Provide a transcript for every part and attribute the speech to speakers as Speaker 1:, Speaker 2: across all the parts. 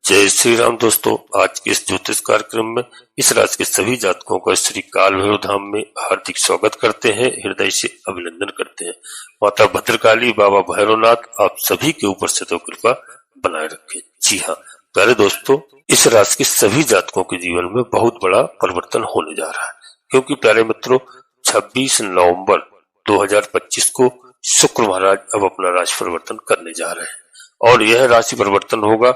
Speaker 1: जय श्री राम दोस्तों। आज के इस ज्योतिष कार्यक्रम में इस राशि के सभी जातकों का श्री काल भैरव धाम में हार्दिक स्वागत करते हैं, हृदय से अभिनंदन करते हैं। माता भद्रकाली, बाबा भैरवनाथ आप सभी के ऊपर से तो कृपा बनाए रखें। जी हाँ प्यारे दोस्तों, इस राशि के सभी जातकों के जीवन में बहुत बड़ा परिवर्तन होने जा रहा है, क्योंकि प्यारे मित्रों 26 नवंबर 2025 को शुक्र महाराज अब अपना राशि परिवर्तन करने जा रहे हैं और यह राशि परिवर्तन होगा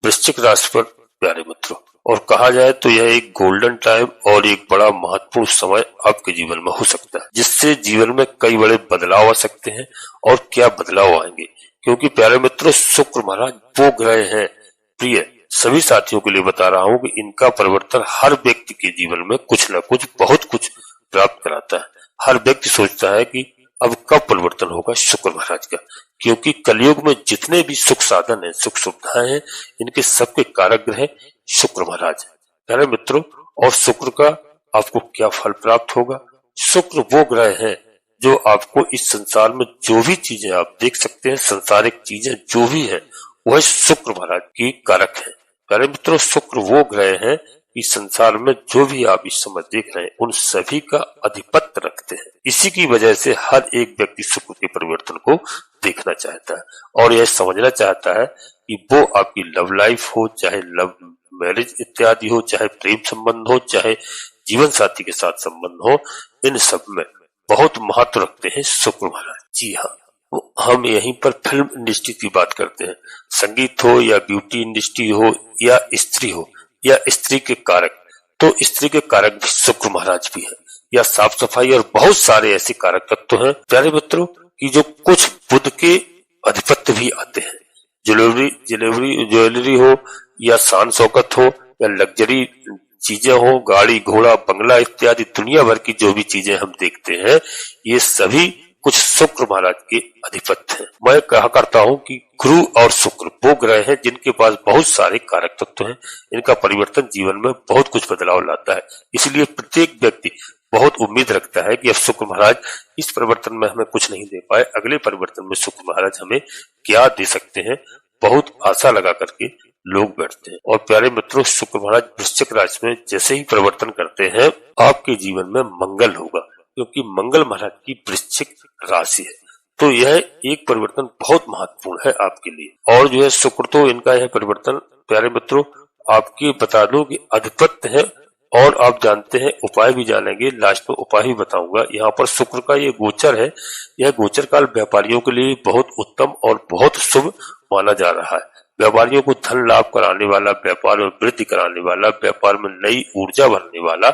Speaker 1: वृश्चिक राशि पर प्यारे मित्रों। और कहा जाए तो यह एक गोल्डन टाइम और एक बड़ा महत्वपूर्ण समय आपके जीवन में हो सकता है, जिससे जीवन में कई बड़े बदलाव आ सकते हैं। और क्या बदलाव आएंगे, क्योंकि प्यारे मित्रों शुक्र महाराज वो ग्रह हैं, प्रिय सभी साथियों के लिए बता रहा हूं कि इनका परिवर्तन हर व्यक्ति के जीवन में कुछ न कुछ बहुत कुछ प्राप्त कराता है। हर व्यक्ति सोचता है कि अब कब परिवर्तन होगा शुक्र महाराज का, क्योंकि कलयुग में जितने भी सुख साधन है, सुख सुविधाएं हैं, इनके सबके कारक ग्रह शुक्र महाराज है प्यारे मित्रों। और शुक्र का आपको क्या फल प्राप्त होगा? शुक्र वो ग्रह है जो आपको इस संसार में जो भी चीजें आप देख सकते हैं, संसारिक चीजें जो भी है, वह शुक्र महाराज की कारक है प्यारे मित्रों। शुक्र वो ग्रह है इस संसार में जो भी आप इस समय देख रहे हैं, उन सभी का अधिपत्य रखते हैं। इसी की वजह से हर एक व्यक्ति शुक्र के परिवर्तन को देखना चाहता है और यह समझना चाहता है कि वो आपकी लव लाइफ हो, चाहे लव मैरिज इत्यादि हो, चाहे प्रेम संबंध हो, चाहे जीवन साथी के साथ संबंध हो, इन सब में बहुत महत्व रखते हैं शुक्र महाराज। जी हाँ, हम यहीं पर फिल्म इंडस्ट्री की बात करते हैं, संगीत हो या ब्यूटी इंडस्ट्री हो या स्त्री हो या स्त्री के कारक, तो स्त्री के कारक भी शुक्र महाराज भी है, या साफ सफाई और बहुत सारे ऐसे कारक तत्व हैं प्यारे मित्रों कि जो कुछ बुध के अधिपत्य भी आते हैं। ज्वेलरी हो या शान शौकत हो या लग्जरी चीजें हो, गाड़ी घोड़ा बंगला इत्यादि दुनिया भर की जो भी चीजें हम देखते हैं, ये सभी कुछ शुक्र महाराज के अधिपत्य हैं। मैं कहा करता हूं कि गुरु और शुक्र वो ग्रह हैं जिनके पास बहुत सारे कारक तत्व हैं। इनका परिवर्तन जीवन में बहुत कुछ बदलाव लाता है, इसलिए प्रत्येक व्यक्ति बहुत उम्मीद रखता है कि अब शुक्र महाराज इस परिवर्तन में हमें कुछ नहीं दे पाए, अगले परिवर्तन में शुक्र महाराज हमें क्या दे सकते हैं, बहुत आशा लगा करके लोग बैठते हैं। और प्यारे मित्रों शुक्र महाराज वृश्चिक राशि में जैसे ही परिवर्तन करते हैं, आपके जीवन में मंगल होगा, क्योंकि मंगल महाराज की वृश्चिक राशि है। तो यह एक परिवर्तन बहुत महत्वपूर्ण है आपके लिए। और जो है शुक्र, तो इनका यह परिवर्तन प्यारे मित्रों आपकी बता दूं कि अधिपत्य है, और आप जानते हैं उपाय भी जानेंगे, लास्ट में उपाय भी बताऊंगा। यहाँ पर शुक्र का ये गोचर है, यह गोचर काल व्यापारियों के लिए बहुत उत्तम और बहुत शुभ माना जा रहा है। व्यापारियों को धन लाभ कराने वाला, व्यापार में वृद्धि कराने वाला, व्यापार में नई ऊर्जा भरने वाला,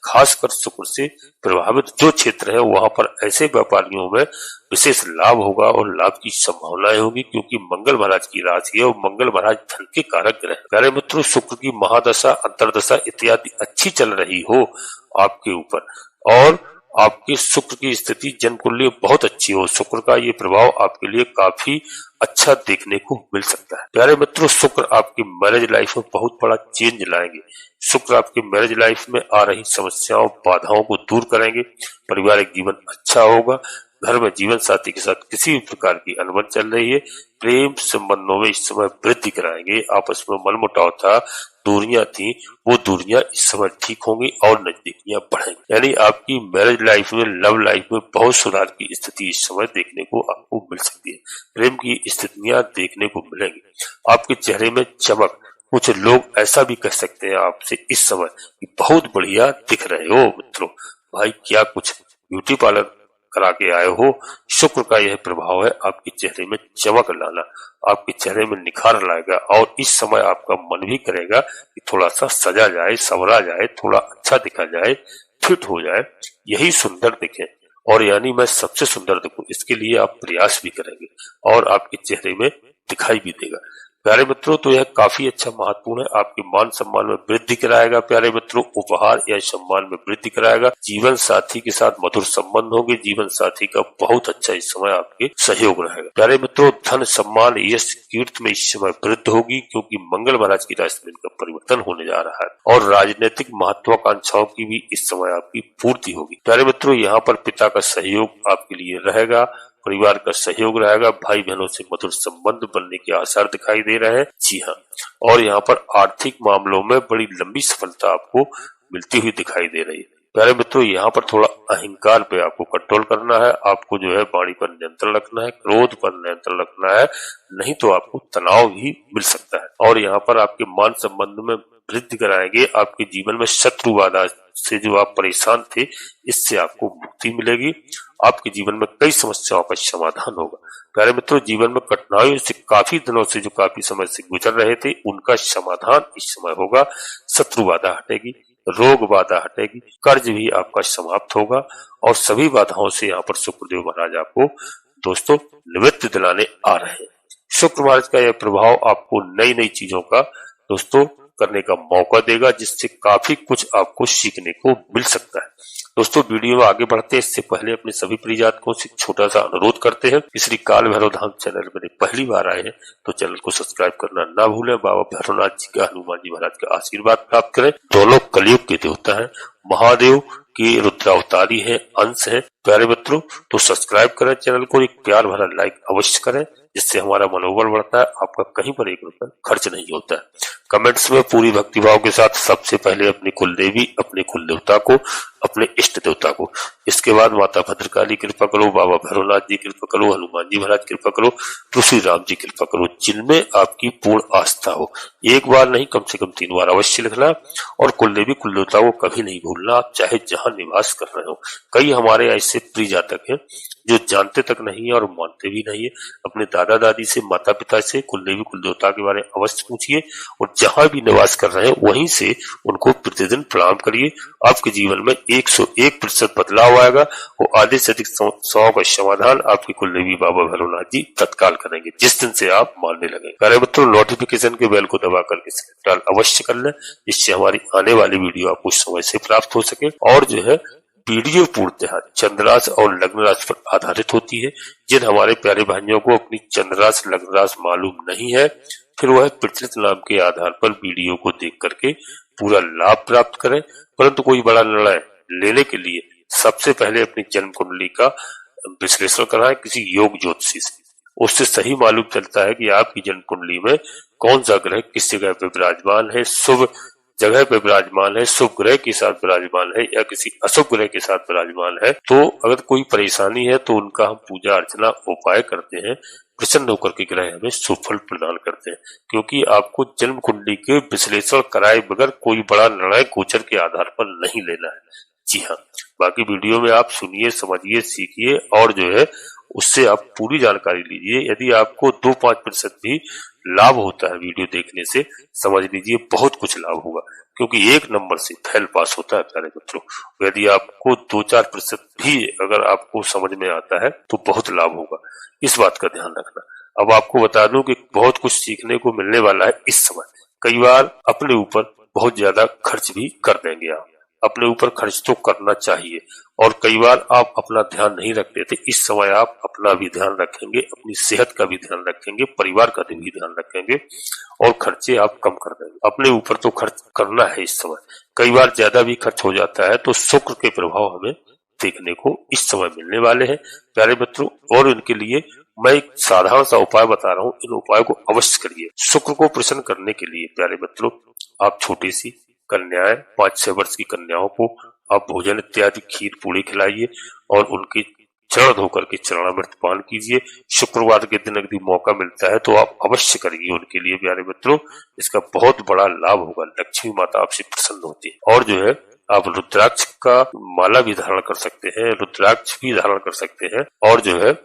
Speaker 1: खासकर शुक्र से प्रभावित जो क्षेत्र है वहां पर ऐसे व्यापारियों में विशेष लाभ होगा और लाभ की संभावनाएं होगी, क्योंकि मंगल महाराज की राशि है और मंगल महाराज धन के कारक ग्रह। प्यारे मित्रों शुक्र की महादशा, अंतरदशा इत्यादि अच्छी चल रही हो आपके ऊपर, और आपके शुक्र की स्थिति जन्म कुंडली बहुत अच्छी हो, शुक्र का ये प्रभाव आपके लिए काफी अच्छा देखने को मिल सकता है। प्यारे मित्रों शुक्र आपकी मैरिज लाइफ में बहुत बड़ा चेंज लाएंगे। शुक्र आपकी मैरिज लाइफ में आ रही समस्याओं, बाधाओं को दूर करेंगे, पारिवारिक जीवन अच्छा होगा, घर में जीवन साथी के साथ किसी भी प्रकार की अनबन चल रही है, प्रेम संबंधों में इस समय वृद्धि कराएंगे। आपस में मनमुटाव था, दूरियां थी, वो दूरियां इस समय ठीक होंगी और नजदीकियां बढ़ेंगी। यानी आपकी मैरिज लाइफ में, लव लाइफ में बहुत सुधार की स्थिति इस समय देखने को आपको मिल सकती है। प्रेम की स्थितियां देखने को मिलेंगी, आपके चेहरे में चमक। कुछ लोग ऐसा भी कह सकते हैं आपसे इस समय कि बहुत बढ़िया दिख रहे हो मित्रों। भाई क्या कुछ ब्यूटी पार्लर करा के आए हो? शुक्र का यह प्रभाव है आपके चेहरे में चमक लाना, आपके चेहरे में निखार लाएगा, और इस समय आपका मन भी करेगा कि थोड़ा सा सजा जाए, संवरा जाए, थोड़ा अच्छा दिखा जाए, फिट हो जाए, यही सुंदर दिखे, और यानी मैं सबसे सुंदर दिखूं, इसके लिए आप प्रयास भी करेंगे और आपके चेहरे में दिखाई भी देगा। प्यारे मित्रों तो यह काफी अच्छा महत्वपूर्ण है, आपके मान सम्मान में वृद्धि कराएगा प्यारे मित्रों, उपहार या सम्मान में वृद्धि कराएगा, जीवन साथी के साथ मधुर संबंध होंगे, जीवन साथी का बहुत अच्छा इस समय आपके सहयोग रहेगा। प्यारे मित्रों धन सम्मान यश कीर्ति में इस समय वृद्धि होगी, क्योंकि मंगल महाराज की राशि में इनका परिवर्तन होने जा रहा है, और राजनीतिक महत्वाकांक्षाओं की भी इस समय आपकी पूर्ति होगी। प्यारे मित्रों यहाँ पर पिता का सहयोग आपके लिए रहेगा, परिवार का सहयोग रहेगा, भाई बहनों से मधुर संबंध बनने के आसार दिखाई दे रहे हैं। जी हाँ, और यहाँ पर आर्थिक मामलों में बड़ी लंबी सफलता आपको मिलती हुई दिखाई दे रही है। प्यारे मित्रों, यहाँ पर थोड़ा अहंकार पे आपको कंट्रोल करना है, आपको जो है वाणी पर नियंत्रण रखना है, क्रोध पर नियंत्रण रखना है, नहीं तो आपको तनाव भी मिल सकता है। और यहाँ पर आपके मान संबंध में वृद्धि कराएंगे, आपके जीवन में शत्रु बाधा से जो आप परेशान थे, इससे आपको मुक्ति मिलेगी। आपके जीवन में कई समस्याओं का समाधान होगा। प्यारे मित्रों, जीवन में कठिनाइयों से काफी दिनों से जो काफी समय से गुजर रहे थे, उनका समाधान इस समय होगा। शत्रु बाधा हटेगी, रोग बाधा हटेगी, कर्ज भी आपका समाप्त होगा और सभी बाधाओं से यहाँ पर शुक्रदेव महाराज आपको दोस्तों निवृत्ति दिलाने आ रहे हैं। शुक्र महाराज का यह प्रभाव आपको नई नई चीजों का दोस्तों करने का मौका देगा, जिससे काफी कुछ आपको सीखने को मिल सकता है। दोस्तों, वीडियो में आगे बढ़ते हैं इससे पहले अपने सभी प्रियजातकों से छोटा सा अनुरोध करते हैं। श्री काल भैरव धाम चैनल में पहली बार आए हैं तो चैनल को सब्सक्राइब करना ना भूलें। बाबा भैरवनाथ जी का, हनुमान जी महाराज का आशीर्वाद प्राप्त करें। दोनों कलयुग के देवता है, महादेव की रुद्रावतारी है, अंश है। प्यारे मित्रों, तो सब्सक्राइब करें चैनल को, एक प्यार भरा लाइक अवश्य करें, जिससे हमारा मनोबल बढ़ता है। आपका कहीं पर एक रुपया खर्च नहीं होता है। कमेंट्स में पूरी भक्तिभाव के साथ सबसे पहले अपनी कुल देवी, अपने कुल देवता को, अपने इष्ट देवता को, इसके बाद माता भद्रकाली कृपा करो, बाबा भैरवनाथ जी कृपा करो, हनुमान जी महाराज कृपा करो, तुलसी राम जी कृपा करो, जिनमें आपकी पूर्ण आस्था हो। एक बार नहीं, कम से कम 3 बार अवश्य लिखना। और कुल देवी कुल देवता को कभी नहीं भूलना, आप चाहे जहां निवास कर रहे हो। कई हमारे ऐसे प्रिय जातक हैं जो जानते तक नहीं है और मानते भी नहीं है। अपने दादा दादी से, माता पिता से कुल देवी कुल देवता के बारे में अवश्य पूछिए और जहां भी निवास कर रहे हैं वहीं से उनको प्रतिदिन प्रणाम करिए। आपके जीवन में 101% बदलाव आएगा। वो आधे से अधिक 100 का समाधान आपके कुल देवी बाबा भैरवनाथ जी तत्काल करेंगे, जिस दिन से आप मानने लगे। प्यारे मित्रों, नोटिफिकेशन के बेल को दबा करके इंस्टॉल अवश्य कर लें, जिससे हमारी आने वाली वीडियो आपको समय से प्राप्त हो सके। और जो है वीडियो पूर्णतः चंद्रास और लग्न राशि पर आधारित होती है। जिन हमारे प्यारे भाइयों को अपनी चंद्रास लग्न राशि मालूम नहीं है, फिर वह प्रचलित नाम के आधार पर वीडियो को देख करके पूरा लाभ प्राप्त करें। परंतु कोई बड़ा निर्णय लेने के लिए सबसे पहले अपनी जन्म कुंडली का विश्लेषण कराएं किसी योग ज्योतिषी से। उससे सही मालूम चलता है कि आपकी जन्म कुंडली में कौन सा ग्रह किस जगह पे विराजमान है, शुभ जगह पे विराजमान है, शुभ ग्रह के साथ विराजमान है या किसी अशुभ ग्रह के साथ विराजमान है। तो अगर कोई परेशानी है तो उनका हम पूजा अर्चना उपाय करते हैं, प्रसन्न होकर के ग्रह हमें सुफल प्रदान करते हैं। क्योंकि आपको जन्म कुंडली के विश्लेषण कराए बगैर कोई बड़ा निर्णय गोचर के आधार पर नहीं लेना है। जी हाँ, बाकी वीडियो में आप सुनिए, समझिए, सीखिए और जो है उससे आप पूरी जानकारी लीजिए। यदि आपको 2-5% भी लाभ होता है वीडियो देखने से, समझ लीजिए बहुत कुछ लाभ होगा। क्योंकि 1 नंबर से फेल पास होता है प्यारे मित्रों। यदि आपको 2-4% भी अगर आपको समझ में आता है तो बहुत लाभ होगा, इस बात का ध्यान रखना। अब आपको बता दूं कि बहुत कुछ सीखने को मिलने वाला है इस समय। कई बार अपने ऊपर बहुत ज्यादा खर्च भी कर देंगे आप, अपने ऊपर खर्च तो करना चाहिए। और कई बार आप अपना ध्यान नहीं रखते थे, इस समय आप अपना भी ध्यान रखेंगे, अपनी सेहत का भी ध्यान रखेंगे, परिवार का भी ध्यान रखेंगे और खर्चे आप कम कर देंगे। अपने ऊपर तो खर्च करना है इस समय। कई बार ज्यादा भी खर्च हो जाता है तो शुक्र के प्रभाव हमें देखने को इस समय मिलने वाले हैं प्यारे मित्रों। और इनके लिए मैं एक साधारण सा उपाय बता रहा हूँ, इन उपायों को अवश्य करिए। शुक्र को प्रसन्न करने के लिए प्यारे मित्रों, आप छोटी सी कन्याएं, 5-6 वर्ष की कन्याओं को आप भोजन इत्यादि खीर पूड़ी खिलाइए और उनके चरण धोकर के चरणामृत पान कीजिए। शुक्रवार के दिन यदि मौका मिलता है तो आप अवश्य करिए उनके लिए प्यारे मित्रों, इसका बहुत बड़ा लाभ होगा। लक्ष्मी माता आपसे प्रसन्न होती है। और जो है आप रुद्राक्ष का माला भी धारण कर सकते हैं, रुद्राक्ष भी धारण कर सकते हैं। और जो है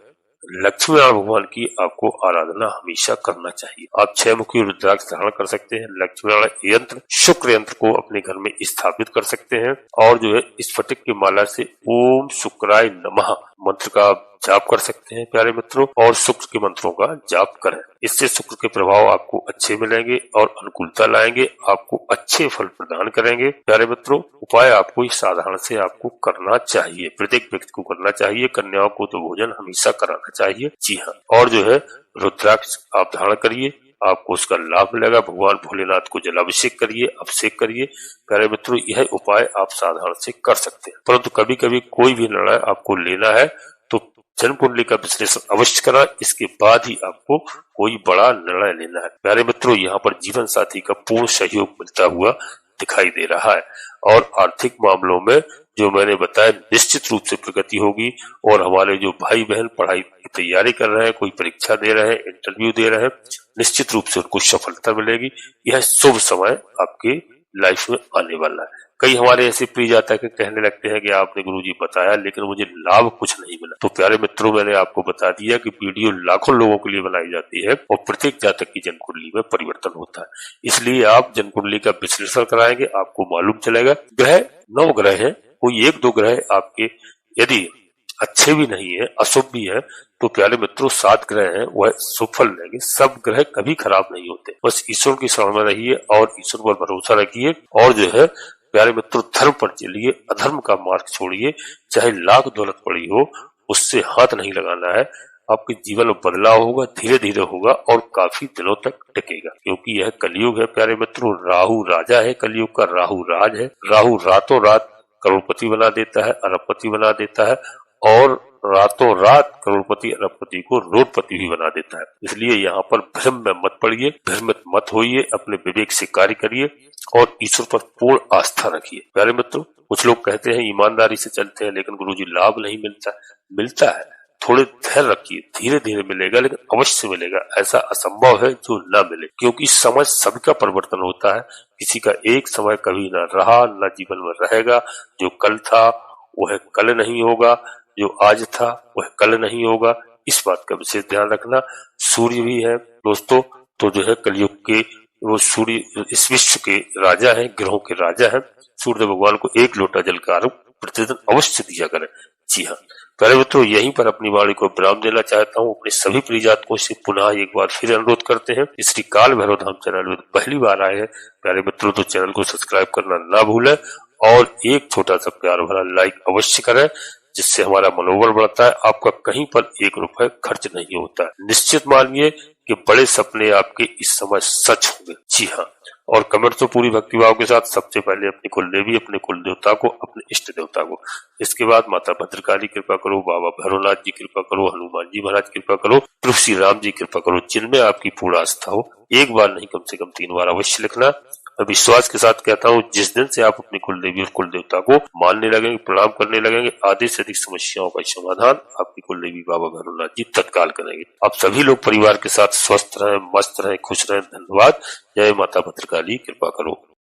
Speaker 1: लक्ष्मी नारायण भगवान की आपको आराधना हमेशा करना चाहिए। आप 6 मुखी रुद्राक्ष धारण कर सकते हैं, लक्ष्मी नारायण यंत्र, शुक्र यंत्र को अपने घर में स्थापित कर सकते हैं। और जो है स्फटिक की माला से ओम शुक्राय नमः मंत्र का जाप कर सकते हैं प्यारे मित्रों, और शुक्र के मंत्रों का जाप करें। इससे शुक्र के प्रभाव आपको अच्छे मिलेंगे और अनुकूलता लाएंगे, आपको अच्छे फल प्रदान करेंगे प्यारे मित्रों। उपाय आपको इस साधारण से आपको करना चाहिए, प्रत्येक व्यक्ति को करना चाहिए। कन्याओं को तो भोजन हमेशा कराना चाहिए। जी हाँ, और जो है रुद्राक्ष आप धारण करिए, आपको उसका लाभ मिलेगा। भगवान भोलेनाथ को जलाभिषेक करिए, अभिषेक करिए प्यारे मित्रों। यह उपाय आप साधारण से कर सकते हैं। परंतु कभी कभी कोई भी निर्णय आपको लेना है तो जन्म कुंडली का विश्लेषण अवश्य करा, इसके बाद ही आपको कोई बड़ा निर्णय लेना है। प्यारे मित्रों, यहाँ पर जीवन साथी का पूर्ण सहयोग मिलता हुआ दिखाई दे रहा है और आर्थिक मामलों में जो मैंने बताया निश्चित रूप से प्रगति होगी। और हमारे जो भाई बहन पढ़ाई की तैयारी कर रहे हैं, कोई परीक्षा दे रहे हैं, इंटरव्यू दे रहे हैं, निश्चित रूप से उनको सफलता मिलेगी। यह शुभ समय आपके लाइफ में आने वाला है। कई हमारे ऐसे प्रिय जातक कहने लगते हैं कि आपने गुरुजी बताया लेकिन मुझे लाभ कुछ नहीं मिला। तो प्यारे मित्रों, मैंने आपको बता दिया कि वीडियो लाखों लोगों के लिए बनाई जाती है और प्रत्येक जातक की जन्म कुंडली में परिवर्तन होता है। इसलिए आप जन्म कुंडली का विश्लेषण कराएंगे, आपको मालूम चलेगा। ग्रह 9 ग्रह है, कोई 1-2 ग्रह आपके यदि अच्छे भी नहीं है, अशुभ भी है, तो प्यारे मित्रों 7 ग्रह हैं वह शुभ फल देंगे। सब ग्रह कभी खराब नहीं होते। बस ईश्वर की शरण में रहिए और ईश्वर पर भरोसा रखिए और जो है प्यारे मित्रों धर्म पर चलिए, अधर्म का मार्ग छोड़िए। चाहे लाख दौलत पड़ी हो, उससे हाथ नहीं लगाना है। आपके जीवन में बदलाव होगा, धीरे धीरे होगा और काफी दिनों तक टिकेगा, क्योंकि यह कलयुग है प्यारे मित्रों। राहु राजा है कलयुग का, राहु राज है। राहु रातों रात करोड़पति बना देता है, अरबपति बना देता है और रातों रात करोड़पति अरबपति को रोडपति भी बना देता है। इसलिए यहाँ पर भ्रम में मत पड़िए, भ्रमित मत होइए, अपने विवेक से कार्य करिए और ईश्वर पर पूर्ण आस्था रखिए। प्यारे मित्रों, कुछ लोग कहते हैं ईमानदारी से चलते हैं लेकिन गुरुजी लाभ नहीं मिलता। मिलता है, थोड़े धैर्य रखिए, धीरे धीरे मिलेगा, लेकिन अवश्य मिलेगा। ऐसा असंभव है जो ना मिले, क्योंकि समय सबका परिवर्तन होता है। किसी का एक समय कभी ना रहा, ना जीवन में रहेगा। जो कल था वह कल नहीं होगा, जो आज था वह कल नहीं होगा। इस बात का विशेष ध्यान रखना। सूर्य भी है दोस्तों, तो जो है कलयुग के वो सूर्य इस विश्व के राजा है, ग्रहों के राजा है। सूर्य भगवान को 1 लोटा जल का अर्घ्य प्रतिदिन अवश्य दिया करें। जी हाँ प्यारे मित्रों, यहीं पर अपनी वाणी को विराम देना चाहता हूँ। अपने सभी प्रिय जातकों से पुनः एक बार फिर अनुरोध करते हैं, श्री काल भैरव धाम चैनल में पहली बार आए हैं प्यारे मित्रों तो चैनल को सब्सक्राइब करना ना भूलें और एक छोटा सा प्यार भरा लाइक अवश्य करें, जिससे हमारा मनोबल बढ़ता है। आपका कहीं पर 1 रुपए खर्च नहीं होता है। निश्चित मानिए कि बड़े सपने आपके इस समय सच होंगे। जी हाँ, और कमेंट तो पूरी भक्तिभाव के साथ। सबसे पहले अपनी कुलदेवी, अपने कुल देवता को, अपने इष्ट देवता को, इसके बाद माता भद्रकाली कृपा करो, बाबा भैरवनाथ जी कृपा करो, हनुमान जी महाराज कृपा करो, प्रभु श्री राम जी कृपा करो। जिनमें आपकी पूर्ण आस्था हो, एक बार नहीं कम से कम 3 बार अवश्य लिखना। मैं विश्वास के साथ कहता हूँ, जिस दिन से आप अपनी कुलदेवी और कुल देवता को मानने लगेंगे, प्रणाम करने लगेंगे, आधे से अधिक समस्याओं का समाधान आपकी कुलदेवी बाबा भैरवनाथ जी तत्काल करेंगे। आप सभी लोग परिवार के साथ स्वस्थ रहें, मस्त रहें, खुश रहें। धन्यवाद। जय माता भद्रकाली, कृपा करो।